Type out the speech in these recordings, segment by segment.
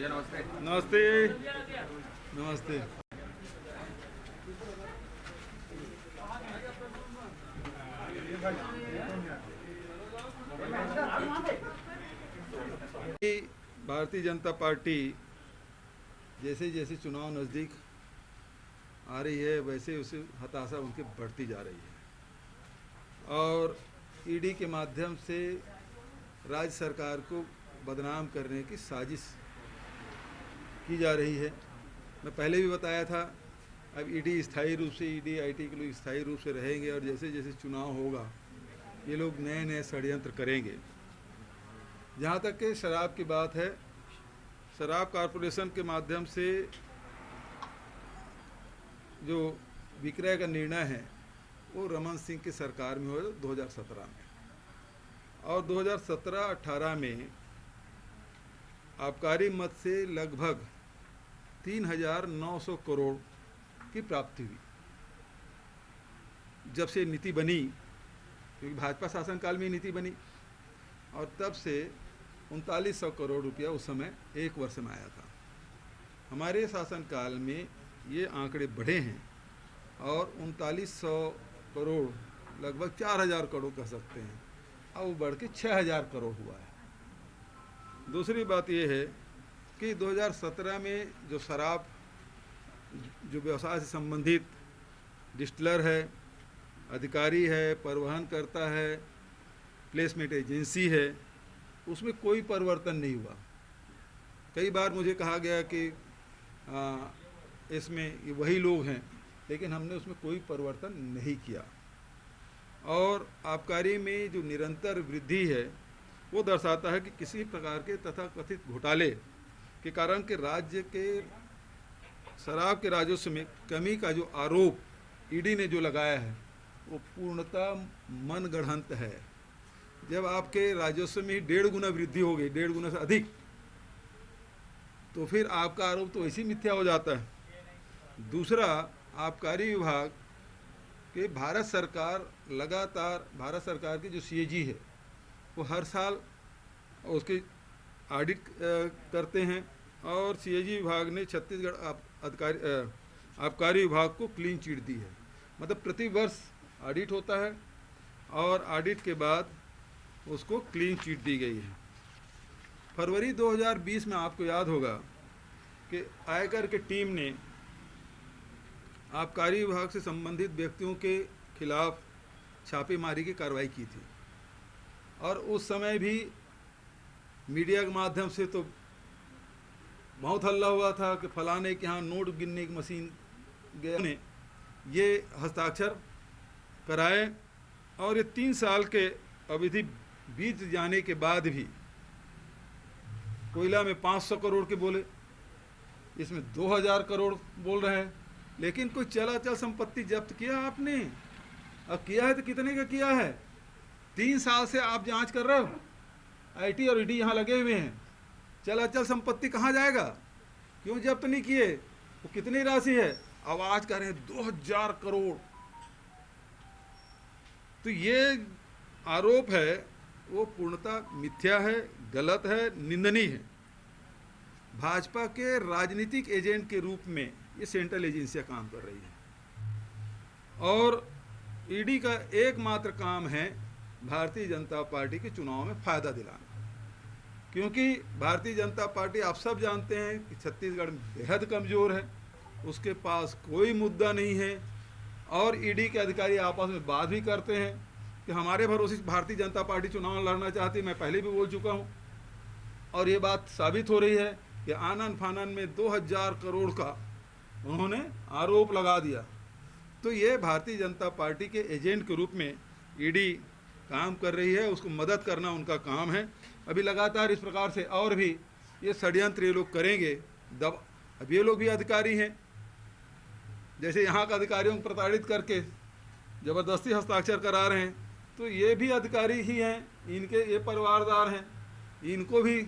भैया नमस्ते। नमस्ते। नमस्ते। भारतीय जनता पार्टी जैसे जैसे चुनाव नज़दीक आ रही है वैसे उसे हताशा उनकी बढ़ती जा रही है और ईडी के माध्यम से राज्य सरकार को बदनाम करने की साजिश की जा रही है। मैं पहले भी बताया था, अब ईडी स्थायी रूप से ईडी आईटी के लोग स्थायी रूप से रहेंगे और जैसे जैसे चुनाव होगा ये लोग नए नए षड्यंत्र करेंगे। जहाँ तक कि शराब की बात है, शराब कॉरपोरेशन के माध्यम से जो विक्रय का निर्णय है वो रमन सिंह की सरकार में हुआ 2017 में, और 2017-18 में आबकारी मद से लगभग 3,900 करोड़ की प्राप्ति हुई। जब से नीति बनी, क्योंकि भाजपा शासनकाल में नीति बनी, और तब से 3900 करोड़ रुपया उस समय एक वर्ष में आया था। हमारे शासनकाल में ये आंकड़े बढ़े हैं और 3900 करोड़ लगभग 4000 करोड़ कह सकते हैं, अब वो बढ़ के 6000 करोड़ हुआ है। दूसरी बात ये है कि 2017 में जो शराब जो व्यवसाय से संबंधित डिस्टिलर है, अधिकारी है, परिवहन करता है, प्लेसमेंट एजेंसी है, उसमें कोई परिवर्तन नहीं हुआ। कई बार मुझे कहा गया कि इसमें ये वही लोग हैं, लेकिन हमने उसमें कोई परिवर्तन नहीं किया। और आबकारी में जो निरंतर वृद्धि है वो दर्शाता है कि किसी प्रकार के तथाकथित घोटाले के कारण के राज्य के शराब के राजस्व में कमी का जो आरोप ईडी ने जो लगाया है वो पूर्णतः मनगढ़ंत है। जब आपके राजस्व में 1.5 गुना वृद्धि हो गई, 1.5 गुना से अधिक, तो फिर आपका आरोप तो ऐसे मिथ्या हो जाता है। दूसरा, आबकारी विभाग के भारत सरकार की जो सीएजी है वो हर साल उसकी ऑडिट करते हैं, और सीएजी विभाग ने छत्तीसगढ़ आबकारी विभाग को क्लीन चिट दी है। मतलब प्रति वर्ष ऑडिट होता है और ऑडिट के बाद उसको क्लीन चिट दी गई है। फरवरी 2020 में आपको याद होगा कि आयकर की टीम ने आबकारी विभाग से संबंधित व्यक्तियों के खिलाफ छापेमारी की कार्रवाई की थी, और उस समय भी मीडिया के माध्यम से तो बहुत हल्ला हुआ था कि फलाने के यहाँ नोट गिनने की मशीन गया ने ये हस्ताक्षर कराए, और ये 3 साल के अवधि बीत जाने के बाद भी कोयला में 500 करोड़ के बोले, इसमें 2000 करोड़ बोल रहे हैं, लेकिन कोई चलाचल संपत्ति जब्त किया आपने? अब किया है तो कितने का किया है? 3 साल से आप जांच कर रहे हो, आईटी और ईडी यहाँ लगे हुए हैं, चलाचल संपत्ति कहाँ जाएगा? क्यों जब्त नहीं किए? वो कितनी राशि है? आवाज कर रहे हैं 2000 करोड़। तो ये आरोप है वो पूर्णतः मिथ्या है, गलत है, निंदनीय है। भाजपा के राजनीतिक एजेंट के रूप में ये सेंट्रल एजेंसियां काम कर रही हैं, और ईडी का एकमात्र काम है भारतीय जनता पार्टी के चुनाव में फ़ायदा दिलाना। क्योंकि भारतीय जनता पार्टी, आप सब जानते हैं कि छत्तीसगढ़ में बेहद कमज़ोर है, उसके पास कोई मुद्दा नहीं है, और ईडी के अधिकारी आपस में बात भी करते हैं कि हमारे भरोसे भारतीय जनता पार्टी चुनाव लड़ना चाहती है। मैं पहले भी बोल चुका हूँ, और ये बात साबित हो रही है कि आनन फानन में 2000 करोड़ का उन्होंने आरोप लगा दिया। तो ये भारतीय जनता पार्टी के एजेंट के रूप में ईडी काम कर रही है, उसको मदद करना उनका काम है। अभी लगातार इस प्रकार से और भी ये षड्यंत्र ये लोग करेंगे। अब ये लोग भी अधिकारी हैं, जैसे यहाँ का अधिकारियों को प्रताड़ित करके ज़बरदस्ती हस्ताक्षर करा रहे हैं, तो ये भी अधिकारी ही हैं, इनके ये परिवारदार हैं, इनको भी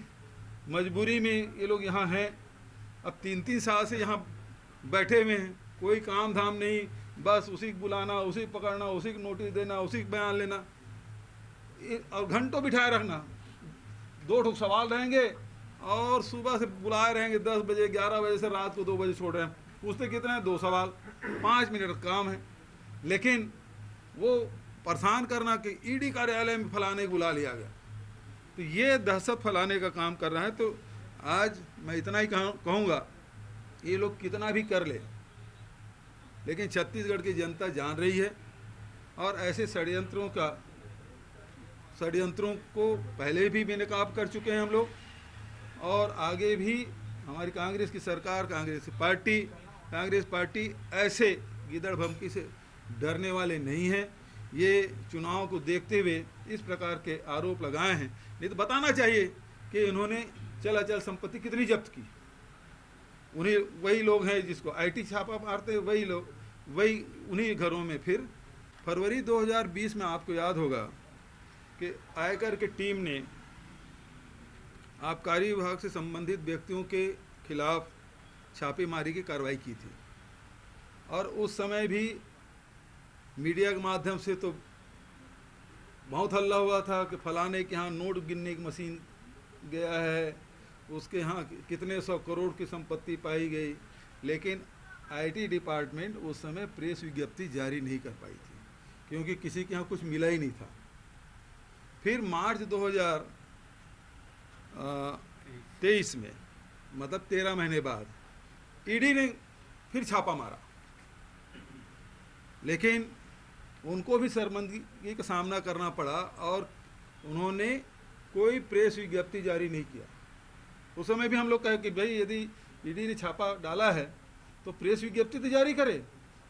मजबूरी में ये लोग यहाँ हैं। अब 3-3 साल से यहाँ बैठे हुए हैं, कोई काम धाम नहीं, बस उसी को बुलाना, उसी को पकड़ना, उसी को नोटिस देना, उसी को बयान लेना, और घंटों बिठाए रखना। 2 ठो सवाल रहेंगे और सुबह से बुलाए रहेंगे 10 बजे 11 बजे से रात को 2 बजे छोड़ रहे हैं। पूछते कितने हैं? 2 सवाल, 5 मिनट का काम है। लेकिन वो परेशान करना कि ईडी कार्यालय में फलाने को बुला लिया गया, तो ये दहशत फैलाने का काम कर रहा है। तो आज मैं इतना ही कहूँगा, ये लोग कितना भी कर ले, लेकिन छत्तीसगढ़ की जनता जान रही है। और ऐसे षड्यंत्रों को पहले भी बेनकाब कर चुके हैं हम लोग, और आगे भी हमारी कांग्रेस की सरकार, कांग्रेस पार्टी ऐसे गिदड़ भमकी से डरने वाले नहीं हैं। ये चुनाव को देखते हुए इस प्रकार के आरोप लगाए हैं। नहीं तो बताना चाहिए कि इन्होंने चल अचल संपत्ति कितनी जब्त की। उन्हीं वही लोग हैं जिसको आईटी छापा मारते हैं, वही लोग, वही उन्हीं घरों में। फिर फरवरी 2020 में आपको याद होगा कि आयकर की टीम ने आबकारी विभाग से संबंधित व्यक्तियों के खिलाफ छापेमारी की कार्रवाई की थी। और उस समय भी मीडिया के माध्यम से तो बहुत हल्ला हुआ था कि फलाने के यहाँ नोट गिनने की मशीन गया है, उसके यहाँ कितने 100 करोड़ की संपत्ति पाई गई। लेकिन आईटी डिपार्टमेंट उस समय प्रेस विज्ञप्ति जारी नहीं कर पाई थी, क्योंकि किसी के यहाँ कुछ मिला ही नहीं था। फिर मार्च 2023 में, मतलब 13 महीने बाद, ईडी ने फिर छापा मारा, लेकिन उनको भी शर्मिंदगी का सामना करना पड़ा और उन्होंने कोई प्रेस विज्ञप्ति जारी नहीं किया। उस समय भी हम लोग कहे कि भाई यदि ईडी ने छापा डाला है तो प्रेस विज्ञप्ति तो जारी करे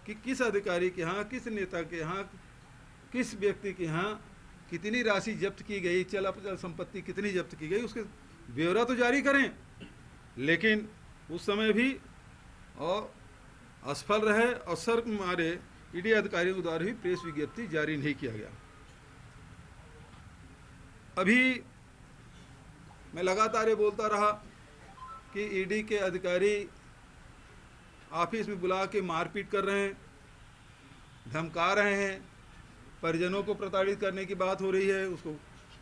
कि किस अधिकारी के यहाँ, किस नेता के यहाँ, किस व्यक्ति के यहाँ कितनी राशि जब्त की गई, चल अचल संपत्ति कितनी जब्त की गई, उसके ब्यौरा तो जारी करें। लेकिन उस समय भी और असफल रहे और शर्म मारे ईडी अधिकारियों के द्वारा भी प्रेस विज्ञप्ति जारी नहीं किया गया। अभी मैं लगातार ये बोलता रहा कि ईडी के अधिकारी ऑफिस में बुला के मारपीट कर रहे हैं, धमका रहे हैं, परिजनों को प्रताड़ित करने की बात हो रही है, उसको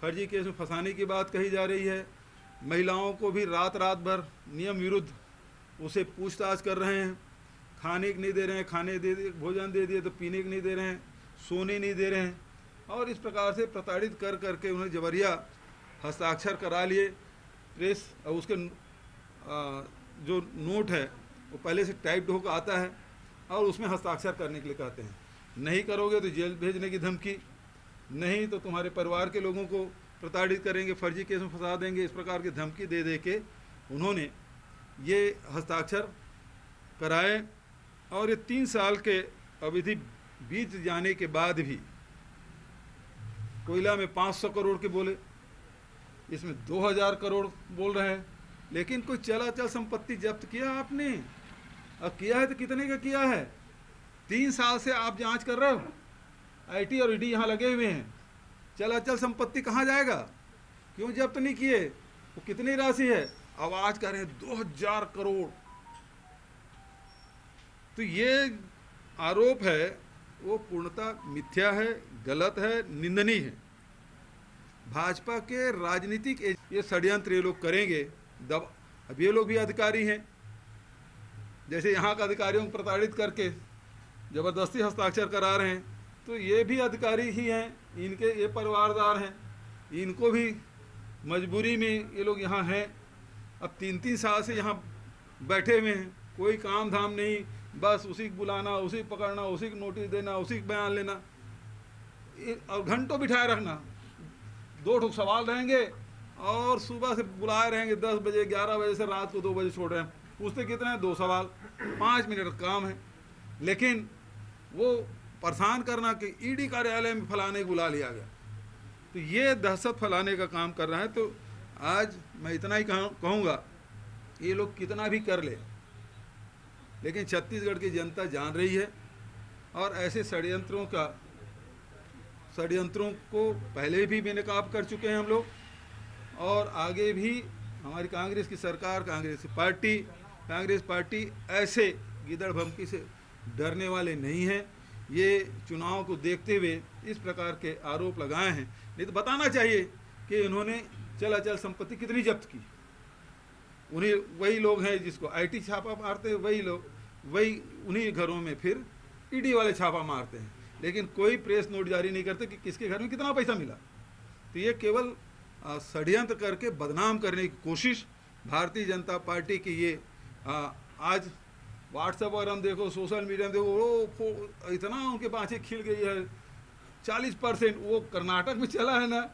फर्जी केस में फंसाने की बात कही जा रही है, महिलाओं को भी रात भर नियम विरुद्ध उसे पूछताछ कर रहे हैं, खाने को नहीं दे रहे हैं, भोजन दे दिए तो पीने को नहीं दे रहे हैं, सोने नहीं दे रहे हैं, और इस प्रकार से प्रताड़ित कर करके उन्हें जबरिया हस्ताक्षर करा लिए। प्रेस और उसके जो नोट है वो पहले से टाइप्ड होकर आता है और उसमें हस्ताक्षर करने के लिए कहते हैं, नहीं करोगे तो जेल भेजने की धमकी, नहीं तो तुम्हारे परिवार के लोगों को प्रताड़ित करेंगे, फर्जी केस में फंसा देंगे। इस प्रकार की धमकी दे दे के उन्होंने ये हस्ताक्षर कराए। और ये 3 साल के अवधि बीत जाने के बाद भी कोयला में 500 करोड़ के बोले, इसमें 2000 करोड़ बोल रहे हैं, लेकिन कोई चल संपत्ति जब्त किया आपने? और किया है तो कितने का किया है? 3 साल से आप जांच कर रहे हो, आईटी और ईडी यहाँ लगे हुए हैं, चल संपत्ति कहाँ जाएगा? क्यों जब्त नहीं किए? वो कितनी राशि है? आवाज कर रहे हैं 2000 करोड़। तो ये आरोप है वो पूर्णतः मिथ्या है, गलत है, निंदनीय है। भाजपा के राजनीतिक ये षड्यंत्र ये लोग करेंगे। अब ये लोग भी अधिकारी हैं, जैसे यहाँ का अधिकारियों को प्रताड़ित करके ज़बरदस्ती हस्ताक्षर करा रहे हैं, तो ये भी अधिकारी ही हैं, इनके ये परिवारदार हैं, इनको भी मजबूरी में ये लोग यहाँ हैं। अब 3-3 साल से यहाँ बैठे हुए हैं, कोई काम धाम नहीं, बस उसी को बुलाना, उसी को पकड़ना, उसी को नोटिस देना, उसी को बयान लेना और घंटों बिठाए रखना। 2 सवाल रहेंगे और सुबह से बुलाए रहेंगे 10 बजे 11 बजे से रात को 2 बजे छोड़ रहे हैं। पूछते कितने हैं? 2 सवाल, 5 मिनट का काम है। लेकिन वो परेशान करना कि ईडी कार्यालय में फलाने को बुला लिया गया, तो ये दहशत फैलाने का काम कर रहा है। तो आज मैं इतना ही कहूँगा, ये लोग कितना भी कर ले, लेकिन छत्तीसगढ़ की जनता जान रही है। और ऐसे षड्यंत्रों को पहले भी बेनकाब कर चुके हैं हम लोग, और आगे भी हमारी कांग्रेस की सरकार, कांग्रेस पार्टी ऐसे गिदड़ भमकी से डरने वाले नहीं हैं। ये चुनाव को देखते हुए इस प्रकार के आरोप लगाए हैं। नहीं तो बताना चाहिए कि इन्होंने चल अचल संपत्ति कितनी जब्त की। उन्हीं वही लोग हैं जिसको आईटी छापा मारते हैं, वही लोग वही उन्हीं घरों में फिर ईडी वाले छापा मारते हैं, लेकिन कोई प्रेस नोट जारी नहीं करते कि किसके घर में कितना पैसा मिला। तो ये केवल षड्यंत्र करके बदनाम करने की कोशिश भारतीय जनता पार्टी की ये आज व्हाट्सएप पर हम देखो, सोशल मीडिया में देखो, वो इतना उनके बाँछें खिल गई है। 40% वो कर्नाटक में चला है ना,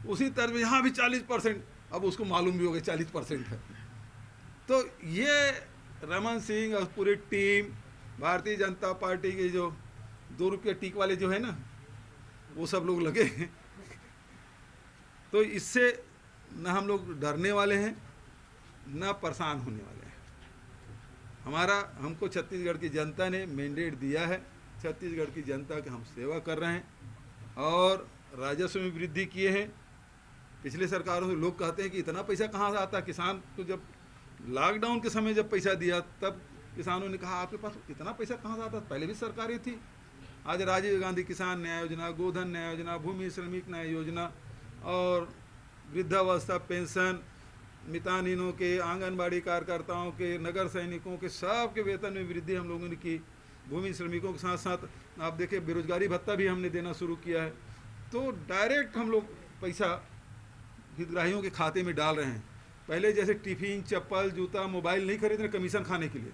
उसी तरह में यहाँ भी 40%, अब उसको मालूम भी हो गया 40% है। तो ये रमन सिंह और पूरी टीम भारतीय जनता पार्टी के जो 2 रुपये टिक वाले जो है ना, वो सब लोग लगे हैं। तो इससे न हम लोग डरने वाले हैं न परेशान होने वाले हैं। हमको छत्तीसगढ़ की जनता ने मैंडेट दिया है, छत्तीसगढ़ की जनता की हम सेवा कर रहे हैं और राजस्व में वृद्धि किए हैं। पिछले सरकारों से लोग कहते हैं कि इतना पैसा कहाँ से आता, किसान को जब लॉकडाउन के समय जब पैसा दिया तब किसानों ने कहा आपके पास इतना पैसा कहाँ से आता, पहले भी सरकारें थी। आज राजीव गांधी किसान न्याय योजना, गोधन न्याय योजना, भूमि श्रमिक न्याय योजना और वृद्धावस्था पेंशन, मितानिनों के, आंगनबाड़ी कार्यकर्ताओं के, नगर सैनिकों के, सब के वेतन में वृद्धि हम लोगों ने की। भूमि श्रमिकों के साथ साथ आप देखिए बेरोजगारी भत्ता भी हमने देना शुरू किया है। तो डायरेक्ट हम लोग पैसा हितग्राहियों के खाते में डाल रहे हैं। पहले जैसे टिफिन, चप्पल, जूता, मोबाइल नहीं खरीद रहे कमीशन खाने के लिए,